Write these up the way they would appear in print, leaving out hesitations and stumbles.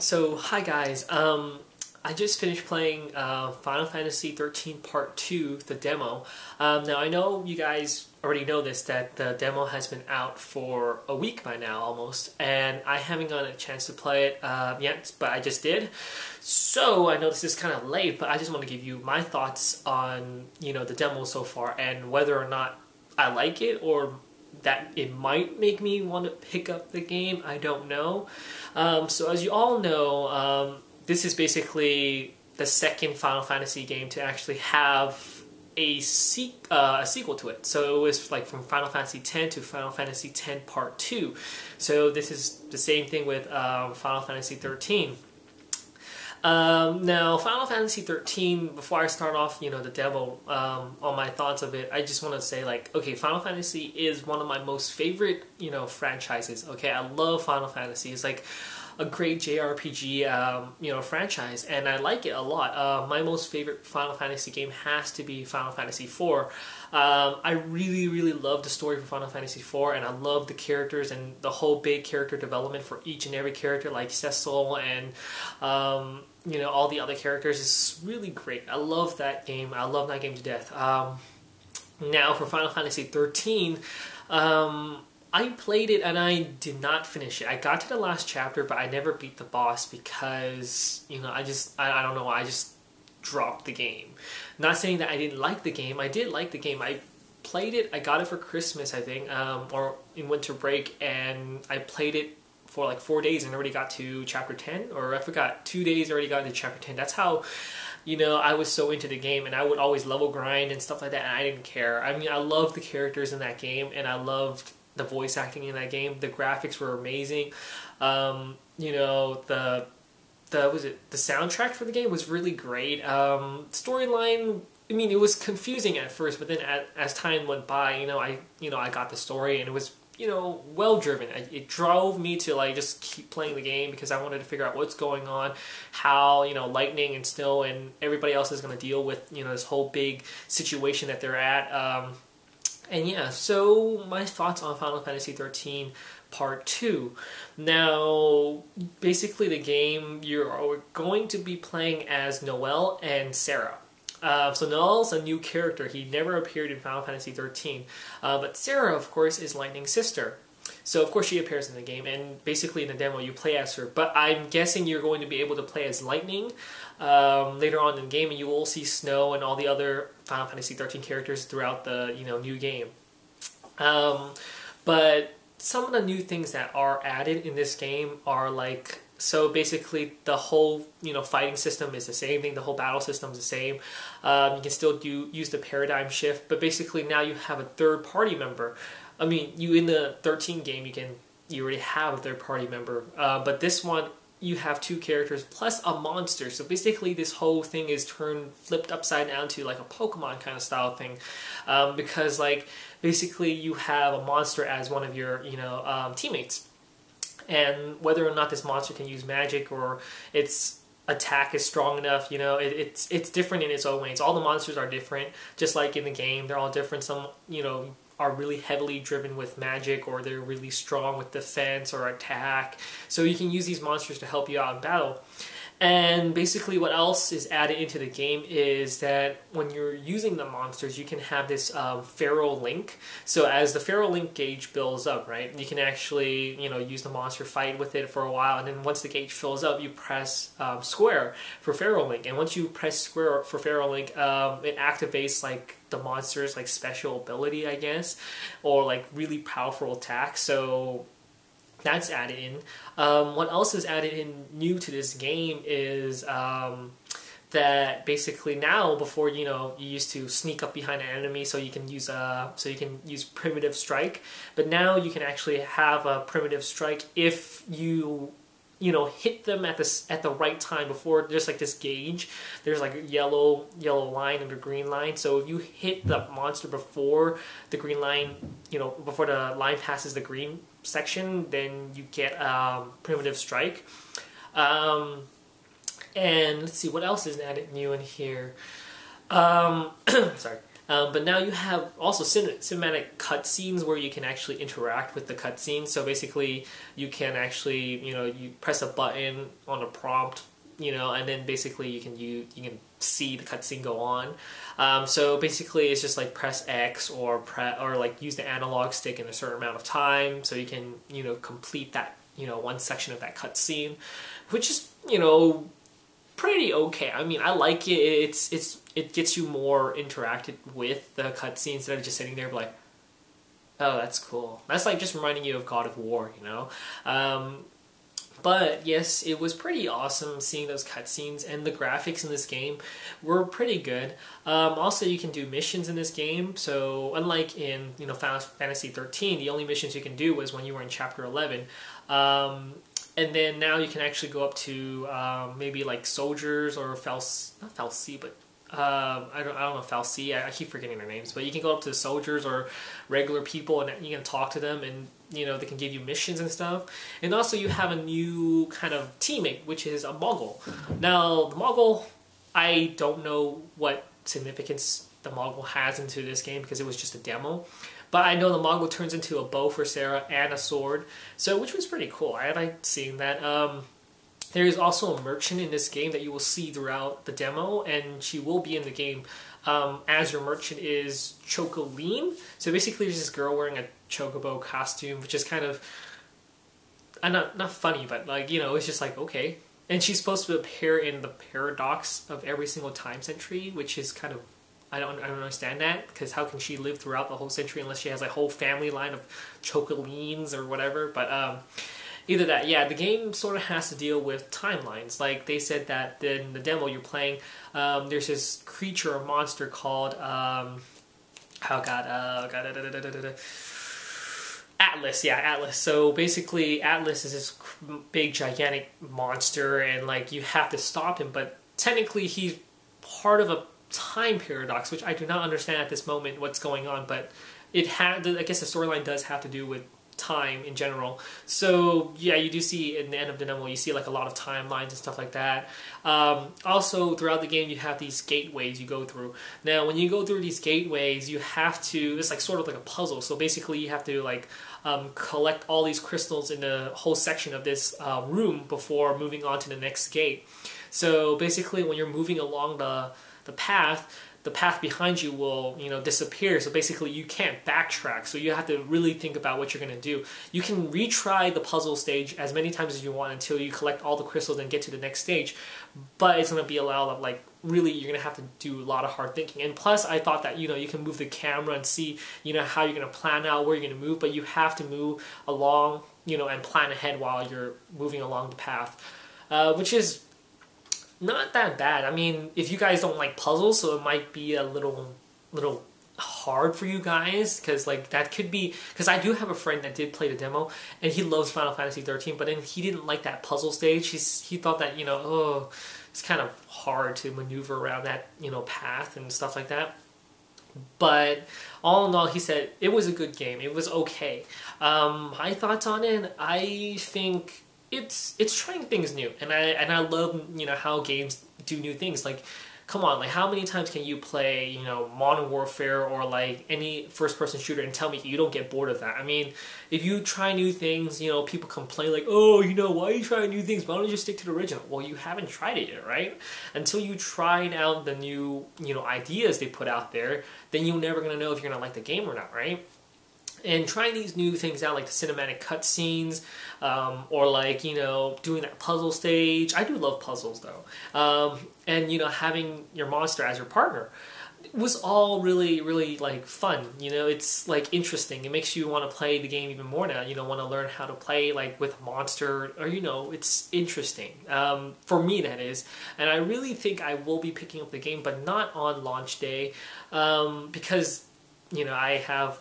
So, hi guys. I just finished playing Final Fantasy XIII Part 2, the demo. Now, I know you guys already know this, that the demo has been out for a week by now, almost, and I haven't gotten a chance to play it yet, but I just did. So, I know this is kind of late, but I just want to give you my thoughts on, the demo so far, and whether or not I like it, or that it might make me want to pick up the game. I don't know. So as you all know, this is basically the second Final Fantasy game to actually have a sequel to it. So it was like from Final Fantasy X to Final Fantasy X Part 2. So this is the same thing with Final Fantasy XIII. Now, Final Fantasy XIII, before I start off, the demo, on my thoughts of it, I just want to say, okay, Final Fantasy is one of my most favorite, franchises, okay? I love Final Fantasy. It's like a great JRPG, franchise, and I like it a lot. My most favorite Final Fantasy game has to be Final Fantasy IV. I really, really love the story for Final Fantasy IV, and I love the characters and the whole big character development for each and every character, like Cecil and, all the other characters. It's really great. I love that game. I love that game to death. Now, for Final Fantasy XIII, I played it and I did not finish it. I got to the last chapter, but I never beat the boss because, I don't know, I just dropped the game. Not saying that I didn't like the game. I did like the game. I played it, I got it for Christmas, I think, or in winter break, and I played it for like 4 days and already got to chapter 10, or I forgot, 2 days already got into chapter 10. That's how, I was so into the game, and I would always level grind and stuff like that, and I didn't care. I mean, I loved the characters in that game, and I loved the voice acting in that game. The graphics were amazing. The soundtrack for the game was really great. Storyline, I mean, it was confusing at first, but then as time went by, I got the story, and it was, well driven. It drove me to just keep playing the game because I wanted to figure out what's going on, how, Lightning and Snow and everybody else is going to deal with, this whole big situation that they're at. And yeah, so my thoughts on Final Fantasy XIII Part 2. Now, basically the game, you're going to be playing as Noelle and Sarah. So Noelle's a new character. He never appeared in Final Fantasy XIII. But Sarah, of course, is Lightning's sister. So, of course, she appears in the game, and basically in the demo, you play as her. But I'm guessing you're going to be able to play as Lightning later on in the game, and you will see Snow and all the other Final Fantasy XIII characters throughout the, new game. But some of the new things that are added in this game are so basically the whole, fighting system is the same thing, the whole battle system is the same. You can still use the paradigm shift, but basically now you have a third party member. I mean, in the 13 game, you already have a third party member, but this one, you have two characters plus a monster. So basically this whole thing is flipped upside down to like a Pokemon kind of style thing, because basically you have a monster as one of your, teammates. And whether or not this monster can use magic or its attack is strong enough, it's different in its own ways. All the monsters are different, just like in the game. They're all different. Some, are really heavily driven with magic, or they're really strong with defense or attack. So you can use these monsters to help you out in battle. And basically what else is added into the game is that when you're using the monsters, you can have this Feral Link. So as the Feral Link gauge builds up, right, you can actually, use the monster, fight with it for a while, and then once the gauge fills up, you press square for Feral Link. And once you press square for Feral Link, it activates the monster's special ability, I guess, or really powerful attack. So that's added in. What else is added in new to this game is that basically now, before you used to sneak up behind an enemy so you can use primitive strike, but now you can actually have a primitive strike if you hit them at the right time. Before there's this gauge, there's a yellow line and a green line. So if you hit the monster before the green line, before the line passes the green section, then you get primitive strike. And let's see what else is added new in here. Sorry. But now you have also cinematic cutscenes where you can actually interact with the cutscenes. So basically, you can actually, you press a button on a prompt, and then basically you can see the cutscene go on. So basically, it's just like press X or like use the analog stick in a certain amount of time, so you can complete that one section of that cutscene, which is pretty okay. I mean, I like it. It gets you more interacted with the cutscenes instead of just sitting there like, oh, that's cool. That's like just reminding you of God of War, But yes, it was pretty awesome seeing those cutscenes, and the graphics in this game were pretty good. Also, you can do missions in this game. So unlike in Final Fantasy 13, the only missions you can do was when you were in Chapter 11. And then now you can actually go up to maybe like soldiers or not Fal'Cie, but I don't know Fal'Cie. I keep forgetting their names, but you can go up to soldiers or regular people, and you can talk to them, and they can give you missions and stuff. And also you have a new kind of teammate, which is a Muggle. Now the Muggle, I don't know what significance the Muggle has into this game because it was just a demo. But I know the Muggle turns into a bow for Sarah and a sword, so which was pretty cool. I liked seeing that. There is also a merchant in this game that you will see throughout the demo, and she will be in the game as your merchant is Chocoline. So basically, there's this girl wearing a chocobo costume, which is kind of not funny, but like it's just like okay. And she's supposed to appear in the paradox of every single time century, which is kind of I don't understand that, because how can she live throughout the whole century unless she has a whole family line of Chocolines or whatever? But either that, yeah, the game sort of has to deal with timelines. Like they said that in the demo you're playing, there's this creature or monster called Atlas. Yeah, Atlas. So basically, Atlas is this big gigantic monster, and like you have to stop him. But technically, he's part of a time paradox, which I do not understand at this moment what's going on, but I guess the storyline does have to do with time in general. So yeah, you do see in the end of the demo, you see like a lot of timelines and stuff like that. Also throughout the game, you have these gateways you go through. Now when you go through these gateways, you have to, it's like sort of like a puzzle. So basically you have to like collect all these crystals in the whole section of this room before moving on to the next gate. So basically when you're moving along the path behind you will, disappear. So basically you can't backtrack. So you have to really think about what you're going to do. You can retry the puzzle stage as many times as you want until you collect all the crystals and get to the next stage. But it's going to be a lot of like, really, you're going to have to do a lot of hard thinking. And plus, I thought that, you can move the camera and see, how you're going to plan out where you're going to move. But you have to move along, and plan ahead while you're moving along the path. Which is not that bad. I mean, if you guys don't like puzzles, so it might be a little hard for you guys, because like that could be, because I do have a friend that did play the demo and he loves Final Fantasy 13, but then he didn't like that puzzle stage. He thought that it's kind of hard to maneuver around that path and stuff like that. But all in all, he said it was a good game. It was okay. My thoughts on it, I think it's trying things new, and I love how games do new things. Like, come on, like how many times can you play Modern Warfare or like any first-person shooter and tell me you don't get bored of that? I mean, if you try new things, people complain like, oh, why are you trying new things? Why don't you just stick to the original? Well, you haven't tried it yet, right? Until you tried out the new ideas they put out there, then you're never gonna know if you're gonna like the game or not, right? And trying these new things out, like the cinematic cutscenes, or like, doing that puzzle stage. I do love puzzles, though. And, having your monster as your partner was all really, really, like, fun. It's, like, interesting. It makes you want to play the game even more now. Want to learn how to play, like, with a monster, or, it's interesting. For me, that is. And I really think I will be picking up the game, but not on launch day, because, I have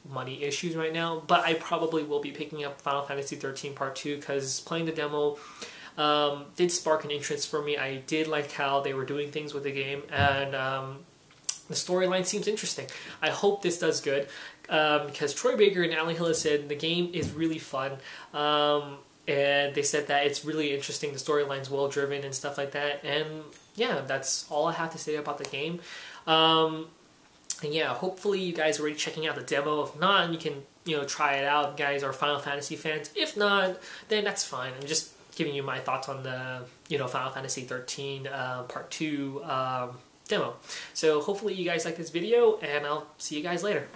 money issues right now, but I probably will be picking up Final Fantasy 13 Part 2 because playing the demo did spark an interest for me. I did like how they were doing things with the game, and the storyline seems interesting. I hope this does good, because Troy Baker and Ali Hill said the game is really fun, and they said that it's really interesting, the storyline's well driven and stuff like that, and yeah, that's all I have to say about the game. And yeah, hopefully you guys are already checking out the demo. If not, you can, try it out. You guys are Final Fantasy fans. If not, then that's fine. I'm just giving you my thoughts on the, Final Fantasy XIII Part 2 demo. So hopefully you guys like this video, and I'll see you guys later.